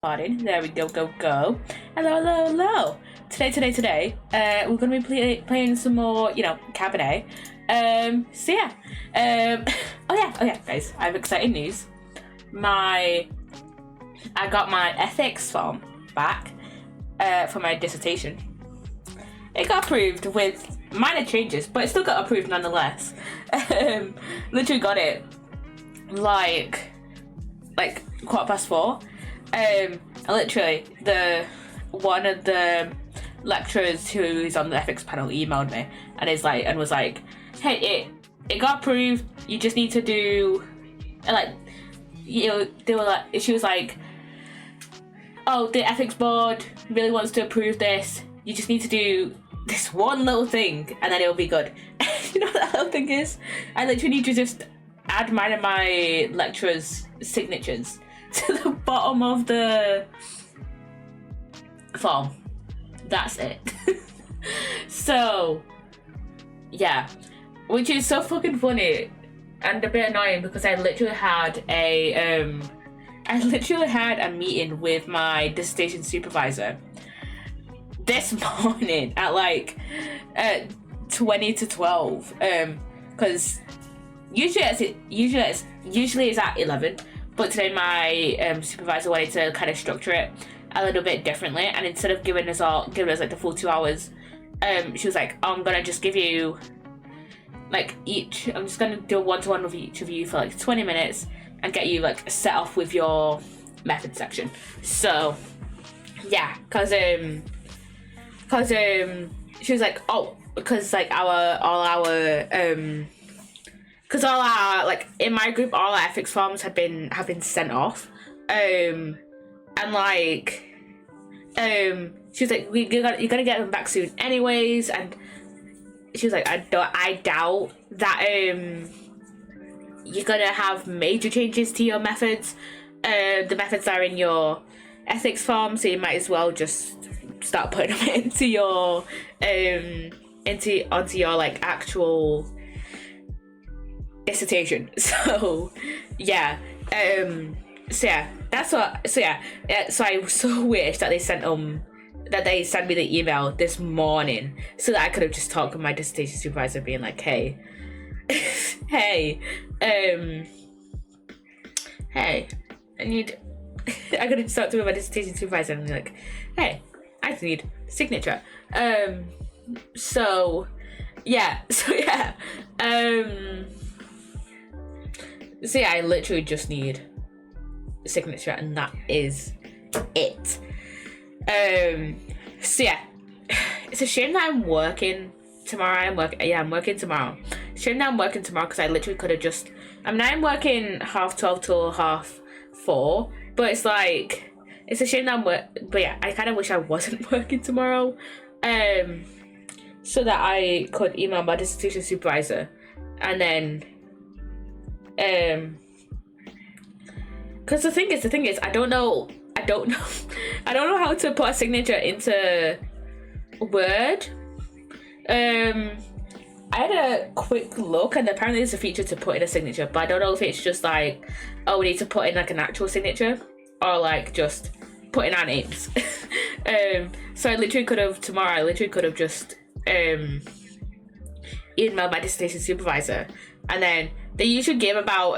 Recording. There we go, go. Hello. Today, we're gonna be playing some more, Cabernet. Oh yeah, guys, I have exciting news. I got my ethics form back for my dissertation. It got approved with minor changes, but it still got approved nonetheless. Literally got it like 4:15. And literally one of the lecturers who's on the ethics panel emailed me and was like, hey, it got approved, you just need to do she was like, oh, the ethics board really wants to approve this, you just need to do this one little thing and then it'll be good. You know what that little thing is? I literally need to just add mine and my lecturer's signatures to the bottom of the form. That's it. So yeah, which is so fucking funny and a bit annoying because I literally had a meeting with my dissertation supervisor this morning at 20 to 12 because usually it's at 11. But today my supervisor wanted to kind of structure it a little bit differently, and instead of giving us like the full 2 hours, she was like, oh, I'm gonna just give you I'm just gonna do a one-to-one with each of you for 20 minutes and get you set off with your method section. So yeah, cause she was like, oh, because all our in my group, all our ethics forms have been sent off, and she was like, you're gonna get them back soon anyways, and she was like, I doubt that you're gonna have major changes to your methods. The methods are in your ethics form, so you might as well just start putting them into your onto your actual dissertation. So I so wish that they sent me the email this morning so that I could have just talked with my dissertation supervisor being like, hey hey, I could have just talked to my dissertation supervisor and be like, hey, I just need signature. I literally just need a signature and that is it. It's a shame that I'm working tomorrow. I'm working tomorrow. Shame that I'm working tomorrow because I literally could have just, I'm working 12:30 till 4:30, but it's a shame that but yeah, I kind of wish I wasn't working tomorrow, so that I could email my dissertation supervisor and then because the thing is I don't know how to put a signature into Word. I had a quick look and apparently there's a feature to put in a signature, but I don't know if it's just we need to put in an actual signature or just put in our names. So I literally could have just emailed my dissertation supervisor, and then they usually give about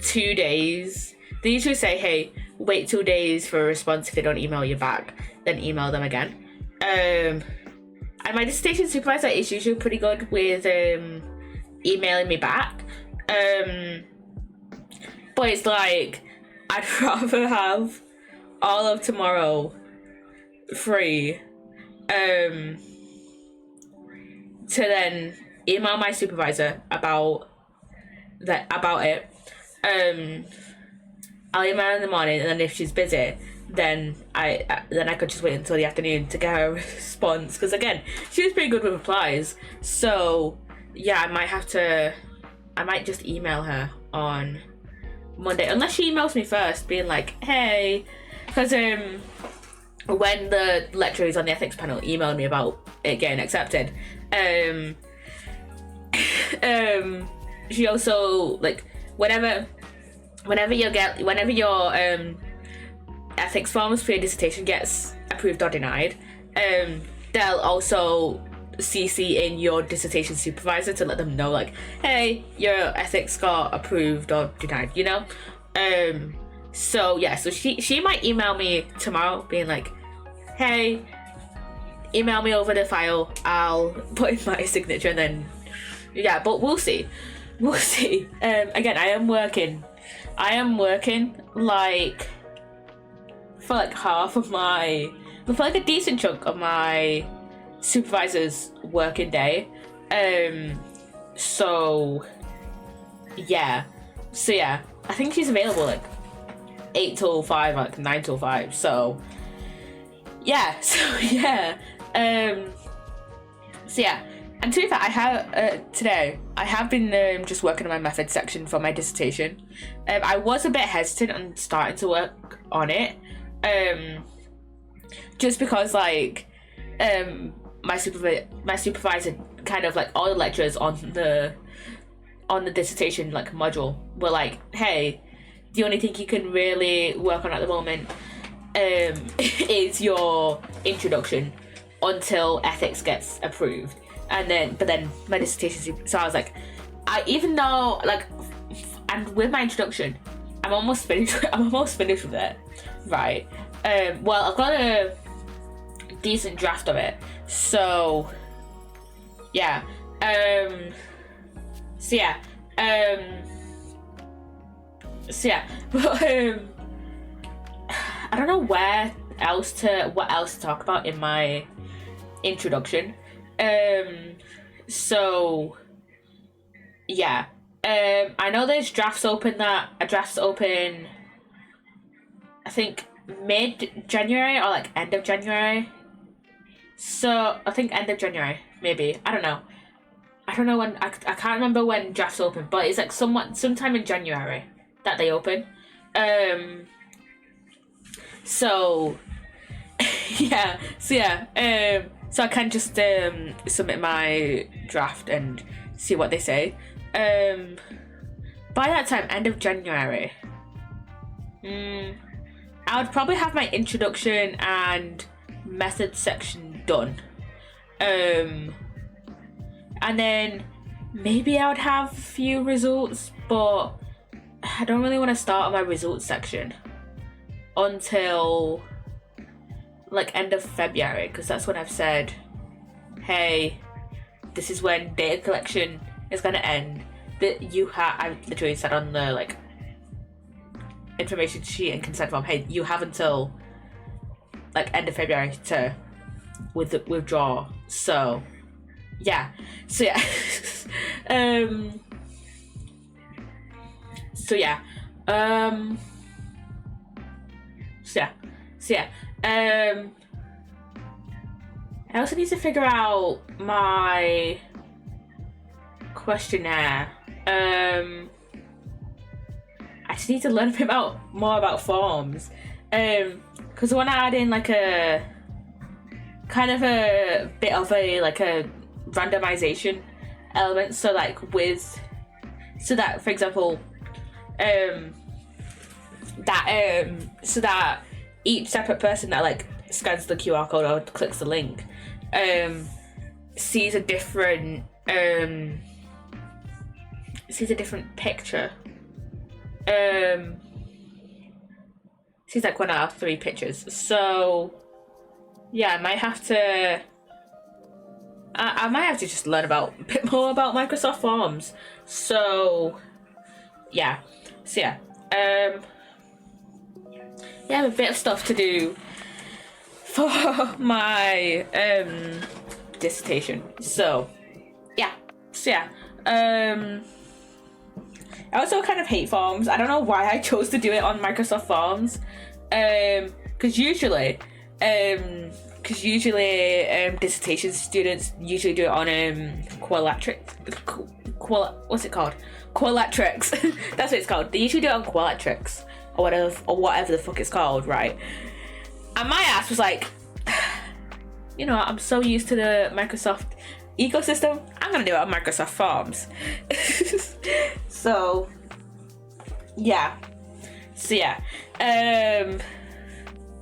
2 days. They usually say, hey, wait 2 days for a response. If they don't email you back, then email them again. And my dissertation supervisor is usually pretty good with emailing me back. But it's I'd rather have all of tomorrow free to then email my supervisor about it. I'll email in the morning, and then if she's busy, then I could just wait until the afternoon to get her a response. Because again, she was pretty good with replies. So yeah, I might just email her on Monday, unless she emails me first, being like, hey, because when the lecturers on the ethics panel emailed me about it getting accepted, she also whenever your ethics forms for your dissertation gets approved or denied, they'll also CC in your dissertation supervisor to let them know, like, hey, your ethics got approved or denied, you know? So yeah, so she might email me tomorrow being like, hey, email me over the file, I'll put in my signature, and then yeah, but we'll see. Again, I am working like for like half of my, for like a decent chunk of my supervisor's working day. So yeah, I think she's available like 8 till 5, like 9 till 5. So yeah. And to be fair, I have today I have been just working on my method section for my dissertation. I was a bit hesitant on starting to work on it, just because like my supervisor kind of like all the lecturers on the dissertation like module were like, hey, the only thing you can really work on at the moment is your introduction until ethics gets approved. But then my dissertation, so I was like, even though like, and with my introduction, I'm almost finished with it, right? Well, I've got a decent draft of it, so yeah. I don't know what else to talk about in my introduction. So yeah, I know there's drafts open, I think mid-January or like end of January. So I think end of January, maybe. I don't know when, I can't remember when drafts open, but it's like sometime in January that they open. So I can just submit my draft and see what they say. By that time, end of January, I would probably have my introduction and method section done. And then maybe I would have a few results, but I don't really want to start on my results section until like end of February, because that's when I've said, hey, this is when data collection is going to end. That I literally said on the like information sheet and consent form, hey, you have until like end of February to withdraw. So yeah. I also need to figure out my questionnaire. I just need to learn a bit more about forms. Because I want to add in like a kind of a bit of a like a randomization element. So like so that for example, so that each separate person that like scans the QR code or clicks the link sees a different picture. Sees like 1 out of 3 pictures. So yeah, I might have to just learn a bit more about Microsoft Forms. I have a bit of stuff to do for my dissertation. I also kind of hate forms. I don't know why I chose to do it on Microsoft Forms. Because usually dissertation students usually do it on what's it called? Qualatrix. That's what it's called. They usually do it on Qualatrix or whatever the fuck it's called, right? And my ass was like, you know, I'm so used to the Microsoft ecosystem, I'm gonna do it on Microsoft Forms.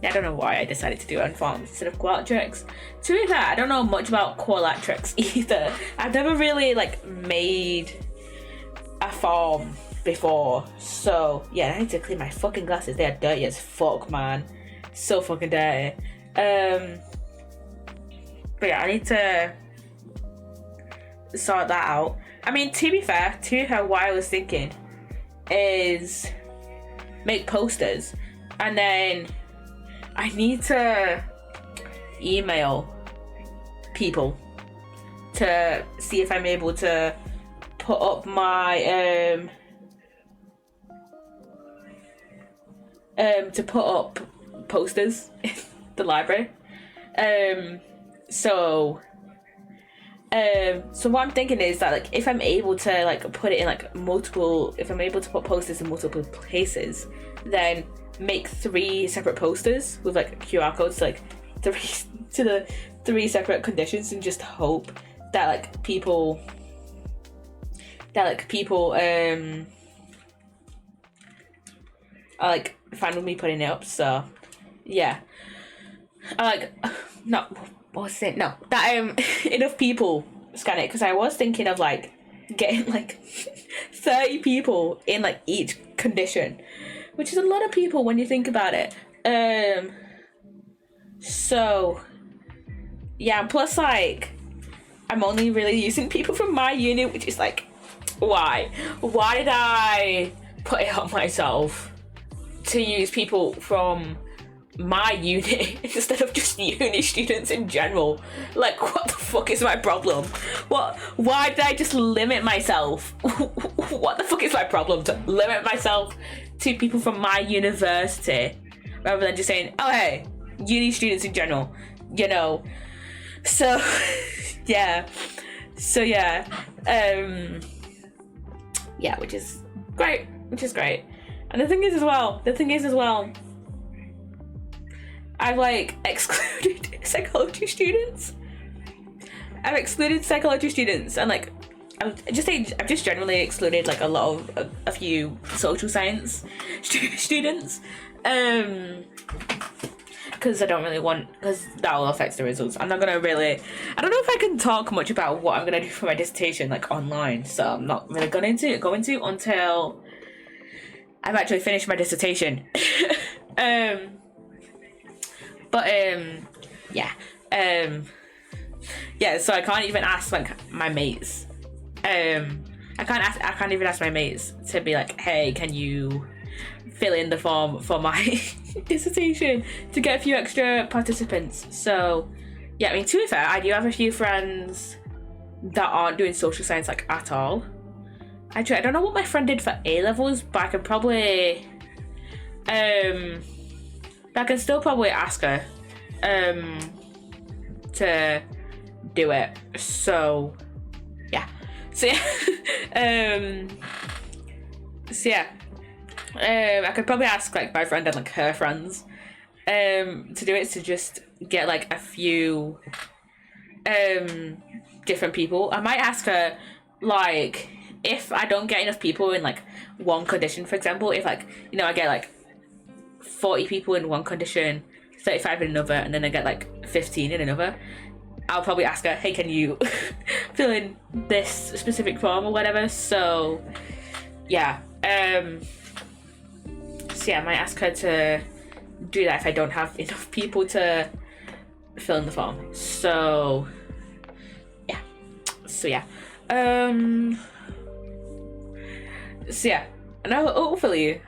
I don't know why I decided to do it on forms instead of Qualtrics. To be fair, I don't know much about Qualtrics either. I've never really like made a form before, so yeah, I need to clean my fucking glasses. They are dirty as fuck, man. So fucking dirty. But yeah, I need to sort that out. I mean, to be fair, what I was thinking is make posters, and then I need to email people to see if I'm able to put up my to put up posters in the library. So what I'm thinking is that like if I'm able to like put it in like if I'm able to put posters in multiple places, then make 3 separate posters with like QR codes, like the 3 separate conditions, and just hope that like people are like fine with me putting it up. So yeah, that enough people scan it, because I was thinking of like getting like 30 people in like each condition, which is a lot of people when you think about it. So yeah, plus like I'm only really using people from my unit, which is like, why did I put it on myself to use people from my unit instead of just uni students in general? Like, what the fuck is my problem? Why did I just limit myself? What the fuck is my problem to limit myself to people from my university rather than just saying, oh hey, uni students in general, you know? So yeah, which is great. And the thing is as well, I've like excluded psychology students. And like I've just generally excluded like a few social science students, because I don't really want, because that will affect the results. I don't know if I can talk much about what I'm gonna do for my dissertation like online, so I'm not really going to until I've actually finished my dissertation. So I can't even ask like my mates. I can't even ask my mates to be like, hey, can you fill in the form for my dissertation, to get a few extra participants. So yeah, I mean, to be fair, I do have a few friends that aren't doing social science like at all. Actually, I don't know what my friend did for A-levels, but I could probably I can still probably ask her to do it. So yeah. I could probably ask like my friend and like her friends to do it, to just get like a few different people. I might ask her, like, if I don't get enough people in like one condition, for example, if like, you know, I get like 40 people in one condition, 35 in another, and then I get like 15 in another, I'll probably ask her, hey, can you fill in this specific form or whatever. So yeah, I might ask her to do that if I don't have enough people to fill in the form. So yeah, and hopefully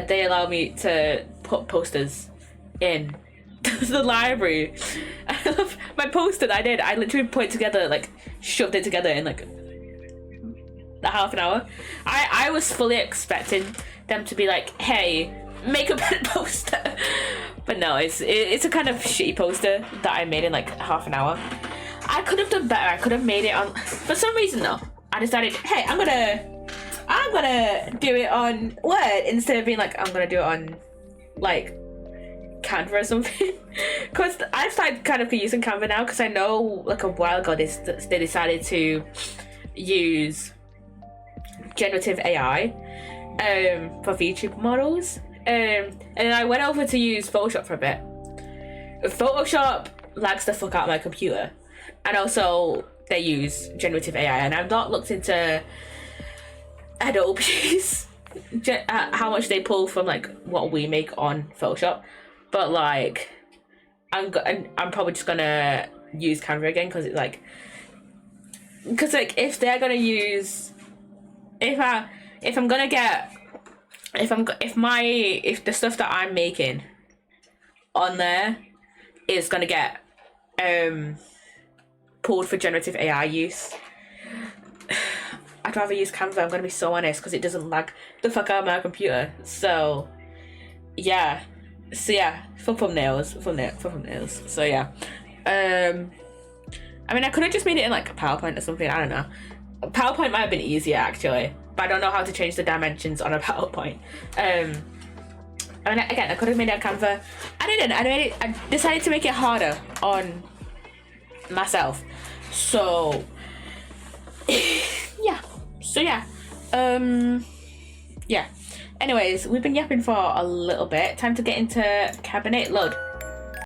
they allow me to put posters in the library. I love my poster that I did. I literally put it together, like shoved it together in like a half an hour. I was fully expecting them to be like, hey, make a better poster. But no, it's a kind of shitty poster that I made in like half an hour. I could have done better. I could have made it on, for some reason though, I decided, hey, I'm gonna do it on Word instead of being like, I'm gonna do it on like Canva or something. Because I've started kind of using Canva now, because I know like a while ago they decided to use generative AI for VTuber models. And I went over to use Photoshop for a bit. Photoshop lags the fuck out of my computer, and also they use generative AI, and I've not looked into Adobe's how much they pull from like what we make on Photoshop, but like I'm probably just gonna use Canva again because it's like if they're gonna use if the stuff that I'm making on there is gonna get pulled for generative AI use, I'd rather use Canva. I'm gonna be so honest, because it doesn't lag the fuck out of my computer. So yeah, for thumbnails. So yeah, I mean, I could have just made it in like a PowerPoint or something. I don't know. PowerPoint might have been easier actually, but I don't know how to change the dimensions on a PowerPoint. I mean, again, I could have made it on Canva. I didn't. I decided to make it harder on myself. So yeah. Yeah. Anyways, we've been yapping for a little bit. Time to get into cabinet load.